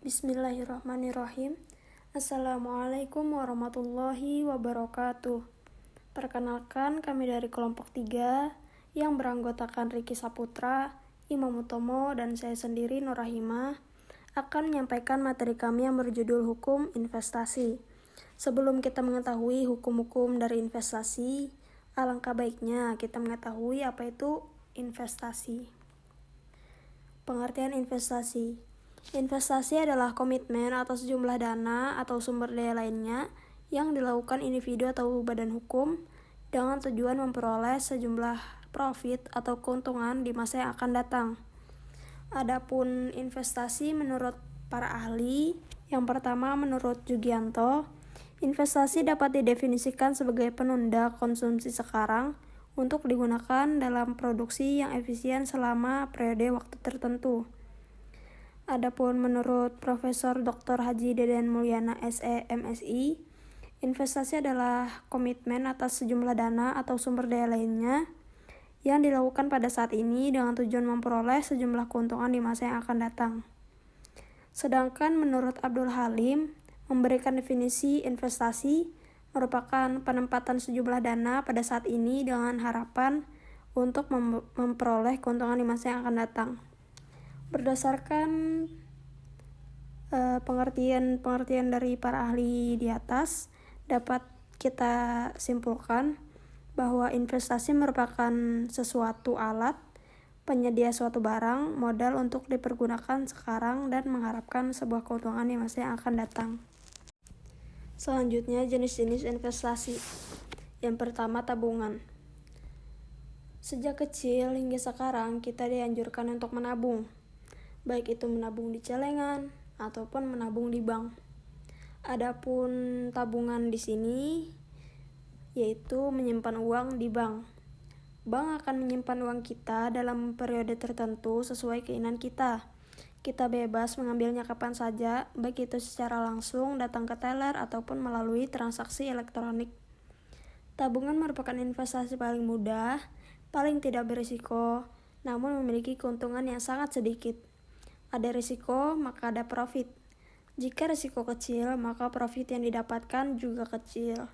Bismillahirrahmanirrahim. Assalamualaikum warahmatullahi wabarakatuh. Perkenalkan, kami dari kelompok 3 yang beranggotakan Riki Saputra, Imam Utomo, dan saya sendiri Nur Rahimah akan menyampaikan materi kami yang berjudul Hukum Investasi. Sebelum kita mengetahui hukum-hukum dari investasi, alangkah baiknya kita mengetahui apa itu investasi. Pengertian investasi. Investasi adalah komitmen atau sejumlah dana atau sumber daya lainnya yang dilakukan individu atau badan hukum dengan tujuan memperoleh sejumlah profit atau keuntungan di masa yang akan datang. Adapun investasi menurut para ahli, yang pertama menurut Jugianto, investasi dapat didefinisikan sebagai penunda konsumsi sekarang untuk digunakan dalam produksi yang efisien selama periode waktu tertentu. Adapun menurut Profesor Dr. Haji Deden Mulyana SE MSI, investasi adalah komitmen atas sejumlah dana atau sumber daya lainnya yang dilakukan pada saat ini dengan tujuan memperoleh sejumlah keuntungan di masa yang akan datang. Sedangkan menurut Abdul Halim, memberikan definisi investasi merupakan penempatan sejumlah dana pada saat ini dengan harapan untuk memperoleh keuntungan di masa yang akan datang. Berdasarkan pengertian dari para ahli di atas, dapat kita simpulkan bahwa investasi merupakan sesuatu alat penyedia suatu barang modal untuk dipergunakan sekarang dan mengharapkan sebuah keuntungan di masa yang akan datang. Selanjutnya, jenis-jenis investasi. Yang pertama, tabungan. Sejak kecil hingga sekarang kita dianjurkan untuk menabung, baik itu menabung di celengan ataupun menabung di bank. Adapun tabungan di sini yaitu menyimpan uang di bank. Bank akan menyimpan uang kita dalam periode tertentu sesuai keinginan kita. Kita bebas mengambilnya kapan saja, baik itu secara langsung datang ke teller ataupun melalui transaksi elektronik. Tabungan merupakan investasi paling mudah, paling tidak berisiko, namun memiliki keuntungan yang sangat sedikit. Ada risiko, maka ada profit. Jika risiko kecil, maka profit yang didapatkan juga kecil.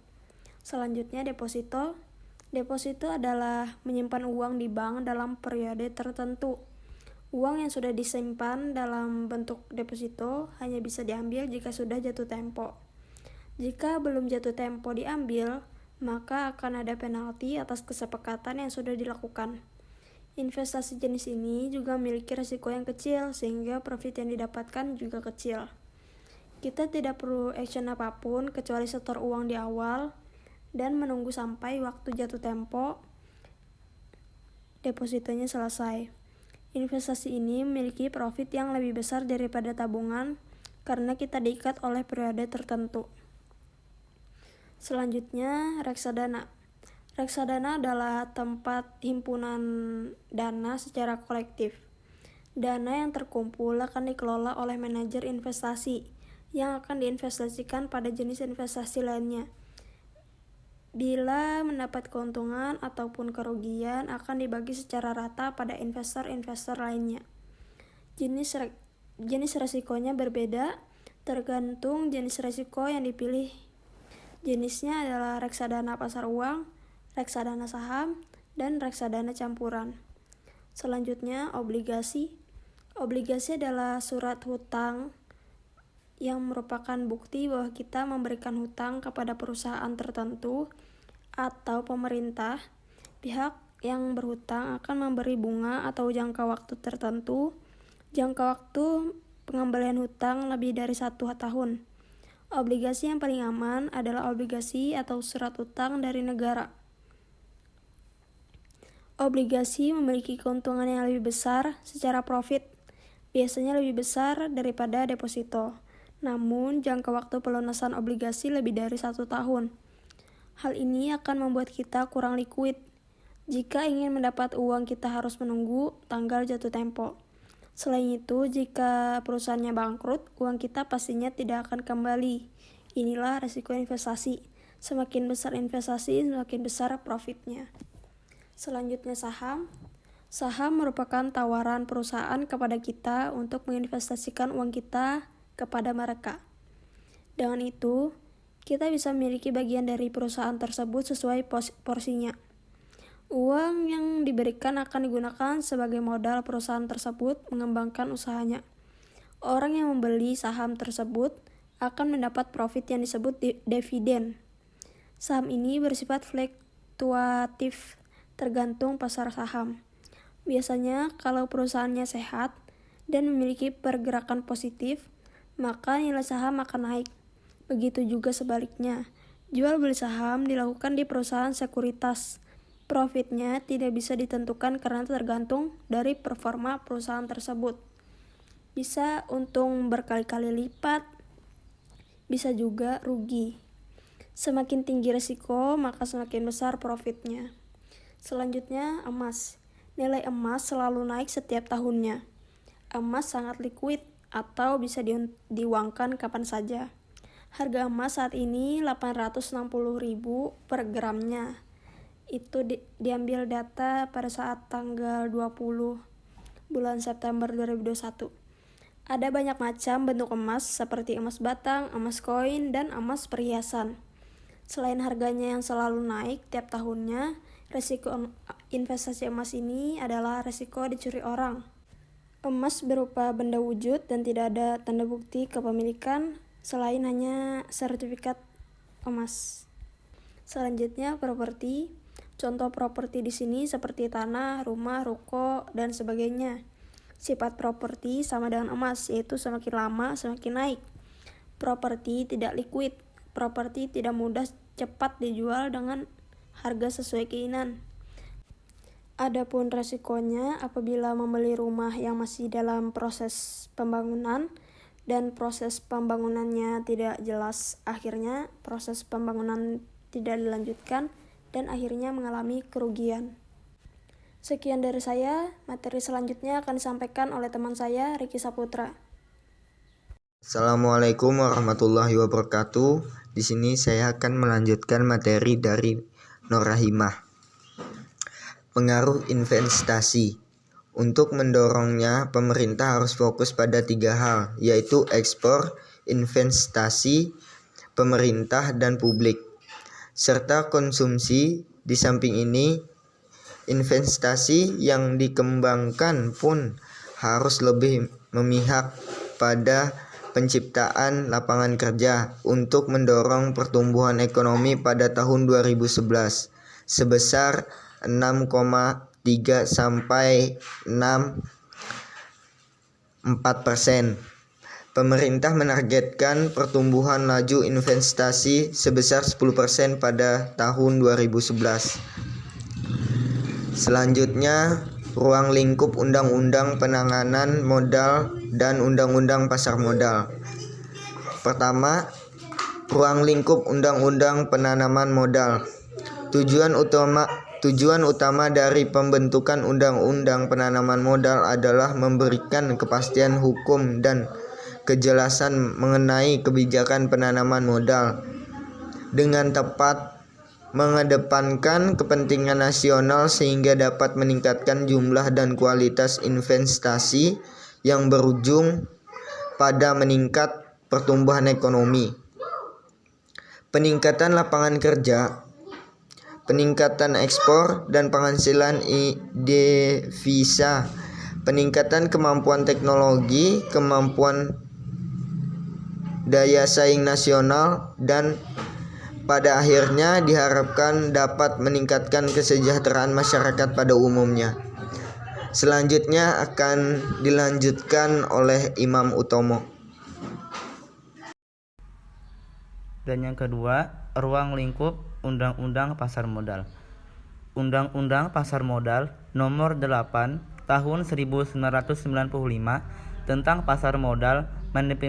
Selanjutnya, deposito. Deposito adalah menyimpan uang di bank dalam periode tertentu. Uang yang sudah disimpan dalam bentuk deposito hanya bisa diambil jika sudah jatuh tempo. Jika belum jatuh tempo diambil, maka akan ada penalti atas kesepakatan yang sudah dilakukan. Investasi jenis ini juga memiliki risiko yang kecil sehingga profit yang didapatkan juga kecil. Kita tidak perlu action apapun kecuali setor uang di awal dan menunggu sampai waktu jatuh tempo depositonya selesai. Investasi ini memiliki profit yang lebih besar daripada tabungan karena kita diikat oleh periode tertentu. Selanjutnya, reksadana. Reksadana adalah tempat himpunan dana secara kolektif. Dana yang terkumpul akan dikelola oleh manajer investasi yang akan diinvestasikan pada jenis investasi lainnya. Bila mendapat keuntungan ataupun kerugian akan dibagi secara rata pada investor-investor lainnya. Jenis resikonya berbeda tergantung jenis resiko yang dipilih. Jenisnya adalah reksadana pasar uang, reksadana saham, dan reksadana campuran. Selanjutnya, obligasi. Obligasi adalah surat hutang yang merupakan bukti bahwa kita memberikan hutang kepada perusahaan tertentu atau pemerintah. Pihak yang berhutang akan memberi bunga atau jangka waktu tertentu. Jangka waktu pengembalian hutang lebih dari 1 tahun. Obligasi yang paling aman adalah obligasi atau surat hutang dari negara. Obligasi memiliki keuntungan yang lebih besar secara profit, biasanya lebih besar daripada deposito. Namun, jangka waktu pelunasan obligasi lebih dari 1 tahun. Hal ini akan membuat kita kurang liquid. Jika ingin mendapat uang, kita harus menunggu tanggal jatuh tempo. Selain itu, jika perusahaannya bangkrut, uang kita pastinya tidak akan kembali. Inilah risiko investasi. Semakin besar investasi, semakin besar profitnya. Selanjutnya, saham. Saham merupakan tawaran perusahaan kepada kita untuk menginvestasikan uang kita kepada mereka. Dengan itu, kita bisa memiliki bagian dari perusahaan tersebut sesuai porsinya. Uang yang diberikan akan digunakan sebagai modal perusahaan tersebut mengembangkan usahanya. Orang yang membeli saham tersebut akan mendapat profit yang disebut dividen. Saham ini bersifat fluktuatif, tergantung pasar saham. Biasanya, kalau perusahaannya sehat dan memiliki pergerakan positif, maka nilai saham akan naik. Begitu juga sebaliknya, jual beli saham dilakukan di perusahaan sekuritas. Profitnya tidak bisa ditentukan karena tergantung dari performa perusahaan tersebut. Bisa untung berkali-kali lipat, bisa juga rugi. Semakin tinggi risiko, maka semakin besar profitnya. Selanjutnya, emas. Nilai emas selalu naik setiap tahunnya. Emas sangat liquid atau bisa diuangkan kapan saja. Harga emas saat ini 860.000 per gramnya. Itu diambil data pada saat tanggal 20 bulan September 2021. Ada banyak macam bentuk emas seperti emas batang, emas koin, dan emas perhiasan. Selain harganya yang selalu naik tiap tahunnya, risiko investasi emas ini adalah risiko dicuri orang. Emas berupa benda wujud dan tidak ada tanda bukti kepemilikan selain hanya sertifikat emas. Selanjutnya, properti. Contoh properti di sini seperti tanah, rumah, ruko, dan sebagainya. Sifat properti sama dengan emas, yaitu semakin lama semakin naik. Properti tidak liquid. Properti tidak mudah cepat dijual dengan harga sesuai keinginan. Adapun resikonya apabila membeli rumah yang masih dalam proses pembangunan dan proses pembangunannya tidak jelas, akhirnya proses pembangunan tidak dilanjutkan dan akhirnya mengalami kerugian. Sekian dari saya, materi selanjutnya akan disampaikan oleh teman saya, Ricky Saputra. Assalamualaikum warahmatullahi wabarakatuh. Di sini saya akan melanjutkan materi dari Nur Rahimah. Pengaruh investasi. Untuk mendorongnya, pemerintah harus fokus pada 3 hal, yaitu ekspor, investasi, pemerintah, dan publik, serta konsumsi. Di samping ini, investasi yang dikembangkan pun harus lebih memihak pada penciptaan lapangan kerja untuk mendorong pertumbuhan ekonomi pada tahun 2011 sebesar 6,3 sampai 6,4%. Pemerintah menargetkan pertumbuhan laju investasi sebesar 10% pada tahun 2011. Selanjutnya, ruang lingkup Undang-Undang Penanganan Modal dan Undang-Undang Pasar Modal. Pertama, ruang lingkup Undang-Undang Penanaman Modal. Tujuan utama dari pembentukan Undang-Undang Penanaman Modal adalah memberikan kepastian hukum dan kejelasan mengenai kebijakan penanaman modal dengan tepat mengedepankan kepentingan nasional sehingga dapat meningkatkan jumlah dan kualitas investasi yang berujung pada meningkat pertumbuhan ekonomi, peningkatan lapangan kerja, peningkatan ekspor dan penghasilan devisa, peningkatan kemampuan teknologi, kemampuan daya saing nasional, dan pada akhirnya diharapkan dapat meningkatkan kesejahteraan masyarakat pada umumnya. Selanjutnya akan dilanjutkan oleh Imam Utomo. Dan yang kedua, ruang lingkup Undang-Undang Pasar Modal. Undang-Undang Pasar Modal Nomor 8 Tahun 1995 tentang pasar modal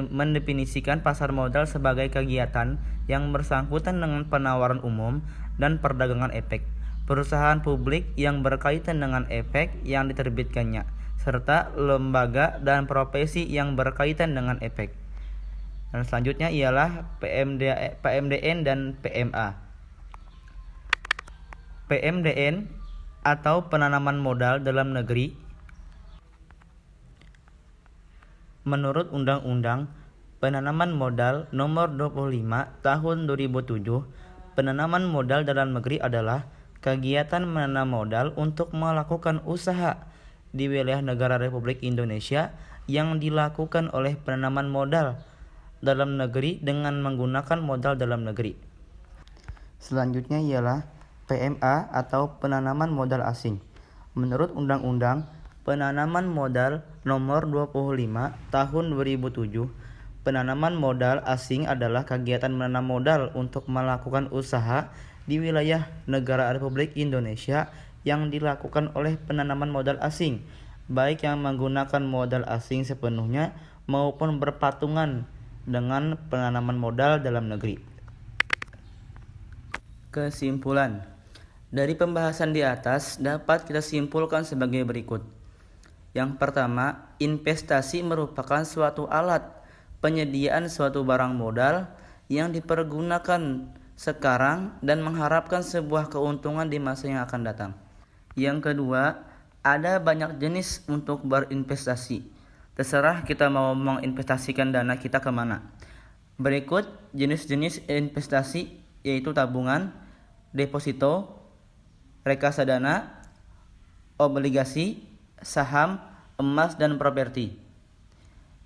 mendefinisikan pasar modal sebagai kegiatan yang bersangkutan dengan penawaran umum dan perdagangan efek perusahaan publik yang berkaitan dengan efek yang diterbitkannya, serta lembaga dan profesi yang berkaitan dengan efek. Dan selanjutnya ialah PMDN dan PMA. PMDN atau penanaman modal dalam negeri menurut Undang-Undang Penanaman Modal Nomor 25 Tahun 2007. Penanaman modal dalam negeri adalah kegiatan menanam modal untuk melakukan usaha di wilayah negara Republik Indonesia yang dilakukan oleh penanaman modal dalam negeri dengan menggunakan modal dalam negeri. Selanjutnya ialah PMA atau penanaman modal asing. Menurut Undang-Undang Penanaman Modal Nomor 25 Tahun 2007, penanaman modal asing adalah kegiatan menanam modal untuk melakukan usaha di wilayah negara Republik Indonesia yang dilakukan oleh penanaman modal asing, baik yang menggunakan modal asing sepenuhnya maupun berpatungan dengan penanaman modal dalam negeri. Kesimpulan. Dari pembahasan di atas dapat kita simpulkan sebagai berikut. Yang pertama, investasi merupakan suatu alat penyediaan suatu barang modal yang dipergunakan sekarang dan mengharapkan sebuah keuntungan di masa yang akan datang. Yang kedua, ada banyak jenis untuk berinvestasi. Terserah kita mau menginvestasikan dana kita kemana. Berikut jenis-jenis investasi yaitu tabungan, deposito, reksadana, obligasi, saham, emas, dan properti.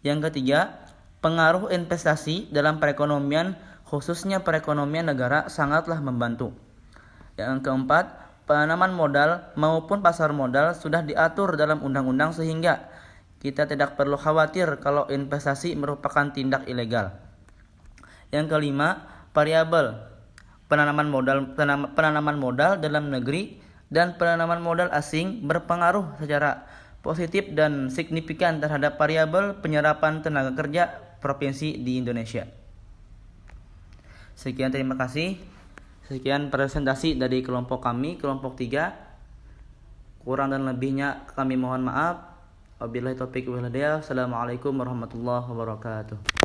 Yang ketiga, pengaruh investasi dalam perekonomian, khususnya perekonomian negara, sangatlah membantu. Yang keempat, penanaman modal maupun pasar modal sudah diatur dalam undang-undang sehingga kita tidak perlu khawatir kalau investasi merupakan tindak ilegal. Yang kelima, variabel penanaman modal dalam negeri dan penanaman modal asing berpengaruh secara positif dan signifikan terhadap variabel penyerapan tenaga kerja provinsi di Indonesia. Sekian, terima kasih. Sekian presentasi dari kelompok kami, kelompok 3. Kurang dan lebihnya kami mohon maaf. Wabillahi taufiq wal hidayah. Assalamualaikum warahmatullahi wabarakatuh.